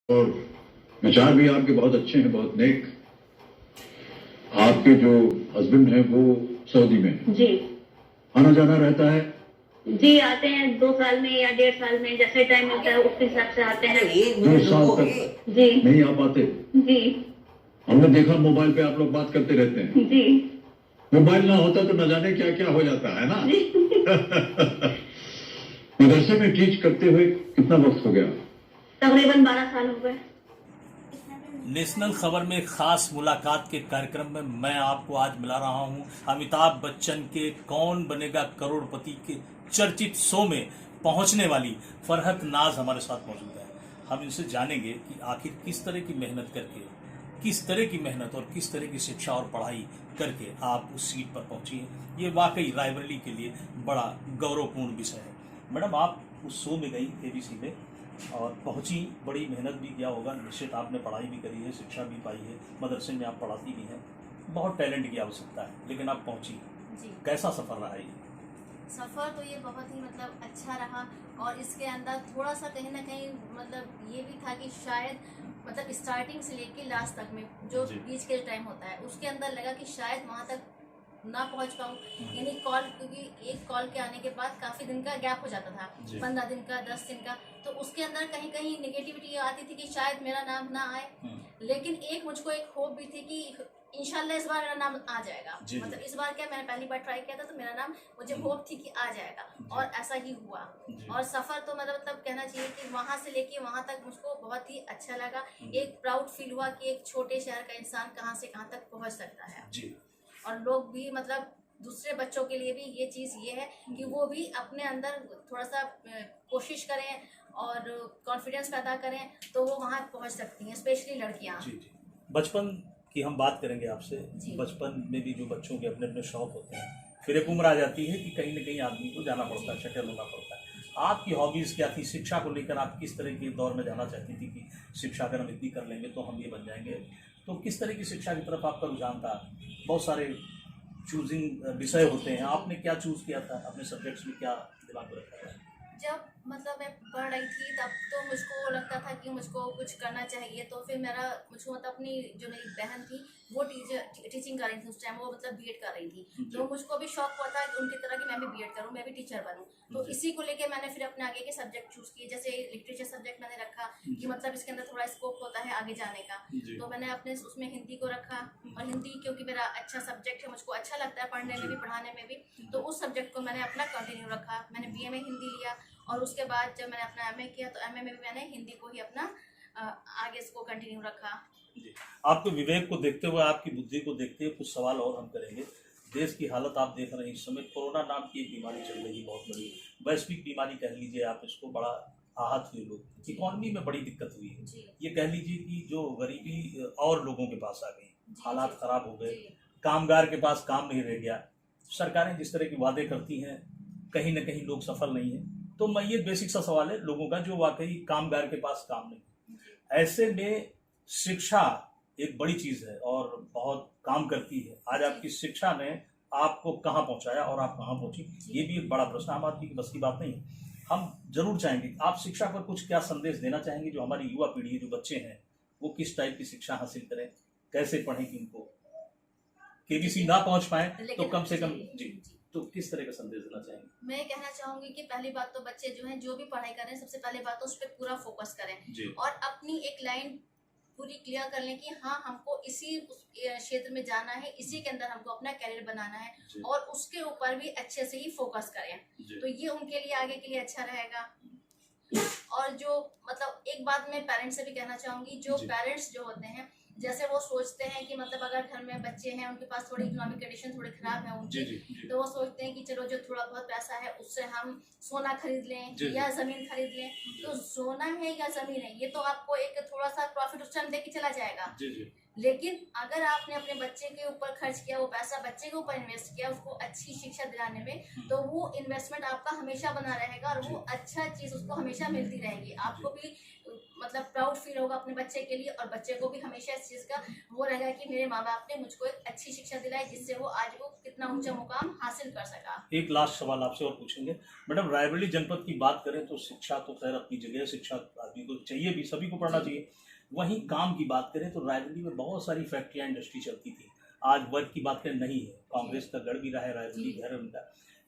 और विचार भी आपके बहुत अच्छे हैं, बहुत नेक। आपके जो हस्बैंड हैं वो सऊदी में हैं। जी आना जाना रहता है? जी, आते हैं 2 साल में या 1.5 साल में, जैसे टाइम मिलता है उसके हिसाब से आते हैं। 2 साल तक जी नहीं आ पाते? जी हमने देखा मोबाइल पे आप लोग बात करते रहते हैं। जी मोबाइल ना होता तो न जाने क्या क्या हो जाता है ना। जी मदरसे में टीच करते हुए कितना वक्त हो गया? तकरीबन 12 साल हो गए। नेशनल खबर में खास मुलाकात के कार्यक्रम में मैं आपको आज मिला रहा हूं अमिताभ बच्चन के कौन बनेगा करोड़पति के चर्चित शो में पहुंचने वाली फरहत नाज हमारे साथ मौजूद है। हम इनसे जानेंगे कि आखिर किस तरह की मेहनत करके, किस तरह की मेहनत और किस तरह की शिक्षा और पढ़ाई करके आप उस सीट पर पहुंची हैं। ये वाकई रायबरेली के लिए बड़ा गौरवपूर्ण विषय है। मैडम, आप उस शो में गई एबीसी में और पहुंची, बड़ी मेहनत भी किया होगा, निश्चित आपने पढ़ाई भी करी है, शिक्षा भी पाई है, मदरसे में आप पढ़ाती भी हैं, बहुत टैलेंट की आवश्यकता है, लेकिन आप पहुंची। जी, कैसा सफर रहा ये? सफ़र तो ये बहुत ही अच्छा रहा। और इसके अंदर थोड़ा सा कहीं ना कहीं ये भी था कि शायद स्टार्टिंग से लेके लास्ट तक में जो जी। बीच के टाइम होता है उसके अंदर लगा कि शायद वहाँ तक ना पहुँच पाऊँ। यानी कॉल, क्योंकि एक कॉल के आने के बाद काफ़ी दिन का गैप हो जाता था, जी। 15 दिन का, 10 दिन का, तो उसके अंदर कहीं कहीं निगेटिविटी आती थी कि शायद मेरा नाम ना आए। लेकिन मुझको एक होप भी थी कि इंशाल्लाह इस बार मेरा नाम आ जाएगा। जी, जी। इस बार क्या, मैंने पहली बार ट्राई किया था तो मेरा नाम, मुझे होप थी कि आ जाएगा, और ऐसा ही हुआ। जी। और सफर तो कहना चाहिए कि वहां से लेके वहां तक मुझको बहुत ही अच्छा लगा। एक प्राउड फील हुआ कि एक छोटे शहर का इंसान कहां से कहां तक पहुंच सकता है। जी। और लोग भी दूसरे बच्चों के लिए भी ये चीज ये है कि वो भी अपने अंदर थोड़ा सा कोशिश करें और कॉन्फिडेंस पैदा करें तो वो वहां पहुंच सकती हैं, स्पेशली लड़कियां। जी जी। बचपन की हम बात करेंगे आपसे। जी। बचपन में भी जो बच्चों के अपने अपने शौक होते हैं, फिर एक उम्र आ जाती है कि कहीं ना कहीं आदमी को जाना पड़ता है, सेटल होना पड़ता है। आपकी हॉबीज़ क्या थी? शिक्षा को लेकर आप किस तरह के दौर में जाना चाहती थी कि शिक्षा अगर हम इतनी कर लेंगे तो हम ये बन जाएंगे? तो किस तरह की शिक्षा की तरफ आपका रुझान था? बहुत सारे चूजिंग विषय होते हैं, आपने क्या चूज़ किया था? अपने सब्जेक्ट्स में क्या दिमाग में रखा था? जब मैं पढ़ रही थी तब तो मुझको लगता था कि मुझको कुछ करना चाहिए। तो फिर मुझको अपनी जो मेरी बहन थी वो टीचिंग कर रही थी उस टाइम, वो बीएड कर रही थी। तो मुझको भी शौक हुआ था कि उनकी तरह कि मैं भी बीएड करूं, मैं भी टीचर बनूं। तो इसी को लेके मैंने फिर अपने आगे के सब्जेक्ट चूज किए। जैसे लिटरेचर सब्जेक्ट मैंने रखा कि इसके अंदर थोड़ा स्कोप होता है आगे जाने का। तो मैंने अपने उसमें हिंदी को रखा, और हिंदी क्योंकि मेरा अच्छा सब्जेक्ट है, मुझको अच्छा लगता है पढ़ने में भी पढ़ाने में भी, तो उस सब्जेक्ट को मैंने अपना कंटिन्यू रखा। मैंने बीए में हिंदी लिया, और उसके बाद जब मैंने अपना एमए किया तो एमए में भी मैंने हिंदी को ही अपना आगे इसको कंटिन्यू रखा। जी। आपके विवेक को देखते हुए, आपकी बुद्धि को देखते हुए कुछ सवाल और हम करेंगे। देश की हालत आप देख रहे हैं, इस समय कोरोना नाम की एक बीमारी चल रही है, बहुत बड़ी वैश्विक बीमारी कह लीजिए आप इसको। बड़ा आहत हुए लोग, इकॉनमी में बड़ी दिक्कत हुई है। ये कह लीजिए कि जो गरीबी और लोगों के पास आ गई, हालात खराब हो गए, कामगार के पास काम नहीं रह गया। सरकारें जिस तरह के वादे करती हैं, कहीं ना कहीं लोग सफल नहीं है। तो मैं, ये बेसिक सा सवाल है लोगों का, जो वाकई कामगार के पास काम नहीं, ऐसे में शिक्षा एक बड़ी चीज है और बहुत काम करती है। आज आपकी शिक्षा ने आपको कहाँ पहुंचाया और आप कहाँ पहुंची, ये भी एक बड़ा प्रश्न। आम आदमी की बस की बात नहीं है। हम जरूर चाहेंगे, आप शिक्षा पर कुछ क्या संदेश देना चाहेंगे? जो हमारी युवा पीढ़ी, जो बच्चे हैं, वो किस टाइप की शिक्षा हासिल करें, कैसे पढ़ें कि उनको केबीसी ना पहुंच पाए तो कम से कम। जी, तो किस तरह का संदेश देना चाहेंगे? मैं कहना चाहूंगी कि पहली बात तो बच्चे जो हैं, जो भी पढ़ाई कर रहे हैं, सबसे पहले बात तो उस पर पूरा फोकस करें और अपनी एक लाइन पूरी क्लियर कर लें कि हाँ, हमको इसी क्षेत्र में जाना है, इसी के अंदर हमको अपना कैरियर बनाना है, और उसके ऊपर भी अच्छे से ही फोकस करें। तो ये उनके लिए आगे के लिए अच्छा रहेगा। और जो एक बात मैं पेरेंट्स से भी कहना चाहूंगी, जो पेरेंट्स जो होते हैं, जैसे वो सोचते हैं कि अगर घर में बच्चे हैं, उनके पास थोड़ी इकोनॉमिक कंडीशन थोड़ी खराब है उनकी, तो वो सोचते हैं कि चलो जो थोड़ा बहुत पैसा है उससे हम सोना खरीद लें या जमीन खरीद लें। तो सोना है या जमीन है, ये तो आपको एक थोड़ा सा प्रॉफिट उस टाइम देके चला जाएगा, लेकिन अगर आपने अपने बच्चे के ऊपर खर्च किया, वो पैसा बच्चे के ऊपर इन्वेस्ट किया उसको अच्छी शिक्षा दिलाने में, तो वो इन्वेस्टमेंट आपका हमेशा बना रहेगा और वो अच्छा चीज उसको हमेशा मिलती रहेगी। आपको भी मतलब प्राउड फील होगा अपने बच्चे के लिए, और बच्चे को भी हमेशा इस चीज का वो रहेगा कि मेरे माँ बाप ने मुझको एक अच्छी शिक्षा दिलाई जिससे वो आज वो कितना ऊंचा मुकाम हासिल कर सका। एक लास्ट सवाल आपसे और पूछेंगे मैडम, रायबरेली जनपद की बात करें तो शिक्षा तो खैर अपनी जगह, शिक्षा आदमी को चाहिए भी, सभी को पढ़ना चाहिए। वहीं काम की बात करें तो रायबरेली में बहुत सारी फैक्ट्रियां, इंडस्ट्री चलती थी। आज वर्क की बात करें नहीं है, कांग्रेस का गढ़ भी रहा है रायबरेली, घर उनका,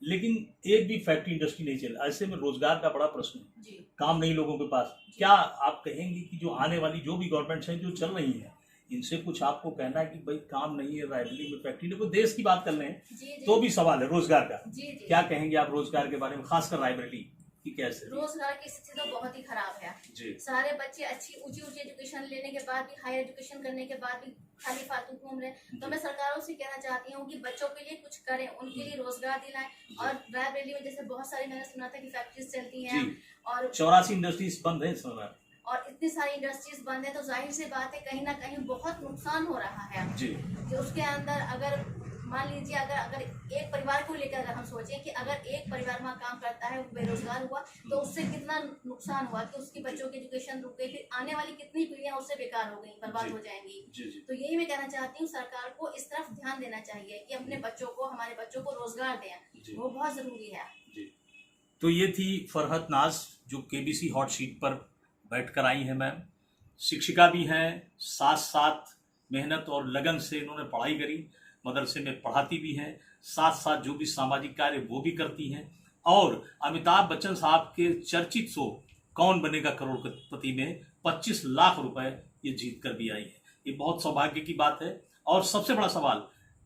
लेकिन एक भी फैक्ट्री इंडस्ट्री नहीं चल। ऐसे में रोजगार का बड़ा प्रश्न है, काम नहीं लोगों के पास। क्या आप कहेंगे कि जो आने वाली जो भी गवर्नमेंट्स हैं जो चल रही हैं, इनसे कुछ आपको कहना है कि भाई काम नहीं है रायबरेली में, फैक्ट्री नहीं, देश की बात कर रहे हैं तो भी सवाल है रोजगार का। क्या कहेंगे आप रोजगार के बारे में, खासकर रायबरेली की कैसे? रोजगार की स्थिति तो बहुत ही खराब है जी। सारे बच्चे अच्छी ऊंची एजुकेशन लेने के बाद भी, हायर एजुकेशन करने के बाद भी खाली फालतू घूम रहे हैं। तो मैं सरकारों से कहना चाहती हूँ कि बच्चों के लिए कुछ करें, उनके लिए रोजगार दिलाएं। और रायबरेली में जैसे बहुत सारी, मैंने सुना था कि फैक्ट्रीज चलती हैं और 84 इंडस्ट्रीज बंद है इस समय, और इतनी सारी इंडस्ट्रीज बंद है, तो जाहिर सी बात है कहीं ना कहीं बहुत नुकसान हो रहा है जी। कि उसके अंदर अगर मान लीजिए अगर एक परिवार को लेकर अगर हम सोचें कि अगर एक परिवार वहाँ काम करता है, वो बेरोजगार हुआ, तो उससे कितना नुकसान हुआ कि उसकी बच्चों की एजुकेशन रुक गई, फिर आने वाली कितनी पीढ़ियां उससे बेकार हो गई, बर्बाद हो जाएंगी। तो यही मैं कहना चाहती हूँ, सरकार को इस तरफ ध्यान देना चाहिए कि अपने बच्चों को, हमारे बच्चों को रोजगार दें, वो बहुत जरूरी है। तो ये थी फरहत नाज जो केबीसी हॉट सीट पर बैठकर आई हैं। मैम शिक्षिका भी हैं, साथ साथ मेहनत और लगन से इन्होंने पढ़ाई करी, मदरसे में पढ़ाती भी हैं, साथ साथ जो भी सामाजिक कार्य वो भी करती हैं। और अमिताभ बच्चन साहब के चर्चित शो कौन बनेगा करोड़पति में 25 लाख रुपए ये जीत कर भी आई है। ये बहुत सौभाग्य की बात है। और सबसे बड़ा सवाल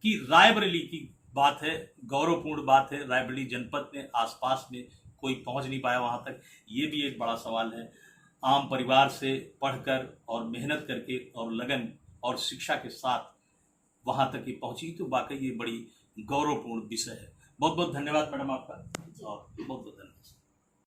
कि रायबरेली की बात है, गौरवपूर्ण बात है, रायबरेली जनपद में आसपास में कोई पहुंच नहीं पाया वहां तक, ये भी एक बड़ा सवाल है। आम परिवार से पढ़कर और मेहनत करके और लगन और शिक्षा के साथ वहां तक ये पहुंची, तो वाकई ये बड़ी गौरवपूर्ण विषय है। बहुत बहुत धन्यवाद मैडम आपका, और बहुत बहुत धन्यवाद।